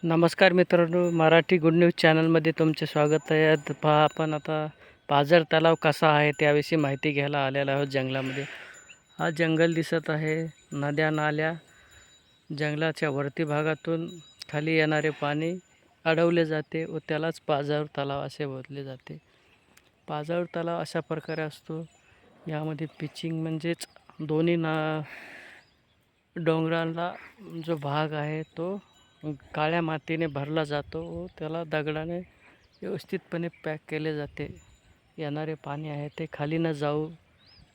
नमस्कार मित्रांनो, Marathi good news चॅनलमध्ये तुमचे स्वागत आहे. पहा, आपण आता पाझर तलाव कसा आहे त्याविषयी माहिती घ्यायला आलेलो आहोत जंगलामध्ये. हा जंगल दिसत आहे. नद्या नाल्या जंगलाच्या वरती भागातून खाली येणारे पाणी अडवले जाते व त्यालाच पाझर तलाव असे बोलले जाते. पाझर तलाव अशा प्रकारे असतो. यामध्ये पिचिंग म्हणजेच दोन्ही डोंगरांना जो भाग आहे तो काळ्या मातीने भरला जातो व त्याला दगडाने व्यवस्थितपणे पॅक केले जाते. येणारे पाणी आहे ते खाली न जाऊ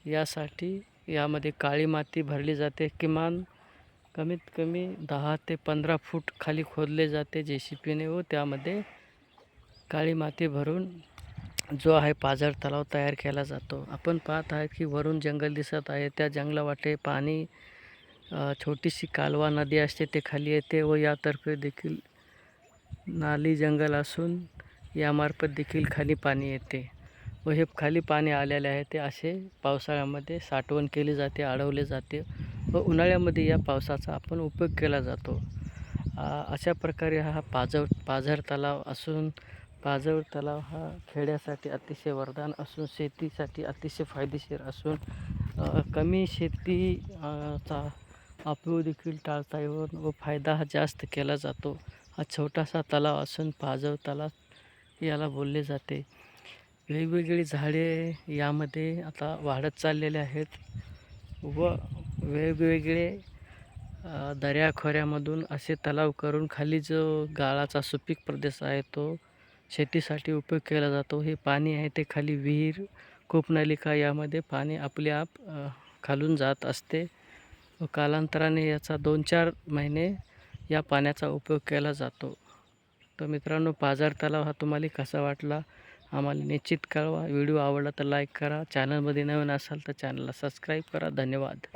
यासाठी यामध्ये काळी माती भरली जाते. किमान कमीत कमी 10 ते 15 फूट खाली खोदले जाते JCBने व त्यामध्ये काळी माती भरून जो आहे पाझर तलाव तयार केला जातो. आपण पाहत आहे की वरून जंगल दिसत आहे. त्या जंगलावाटे पाणी छोटीशी कालवा नदी असते ते खाली येते व यातर्फे देखील नाली जंगल असून यामार्फत देखील खाली पाणी येते व हे खाली पाणी आलेले आहे ते असे पावसाळ्यामध्ये साठवण केली जाते, अडवले जाते व उन्हाळ्यामध्ये या पावसाचा आपण उपयोग केला जातो. अशा प्रकारे हा पाझर तलाव असून पाझर तलाव हा खेड्यासाठी अतिशय वरदान असून शेतीसाठी अतिशय फायदेशीर असून कमी चा उपयोग देखील टाळता येऊन व फायदा हा जास्त केला जातो. हा छोटासा तलाव असून पाझर तलाव याला बोलले जाते. वेगवेगळी झाडे यामध्ये आता वाढत चाललेले आहेत व वेगवेगळे दऱ्याखोऱ्यामधून असे तलाव करून खाली जो गाळाचा सुपीक प्रदेश आहे तो शेतीसाठी उपयोग केला जातो. हे पाणी आहे ते खाली विहीर, कूपनलिका यामध्ये पाणी आपले आप खालून जात असते व कालांतराने याचा 2-4 महिने या पाण्याचा उपयोग केला जातो. तर मित्रांनो, पाझर तलाव हा तुम्हाला कसा वाटला आम्हाला निश्चित कळवा. व्हिडिओ आवडला तर लाईक करा. चॅनलमध्ये नवीन असाल तर चॅनलला सबस्क्राईब करा. धन्यवाद.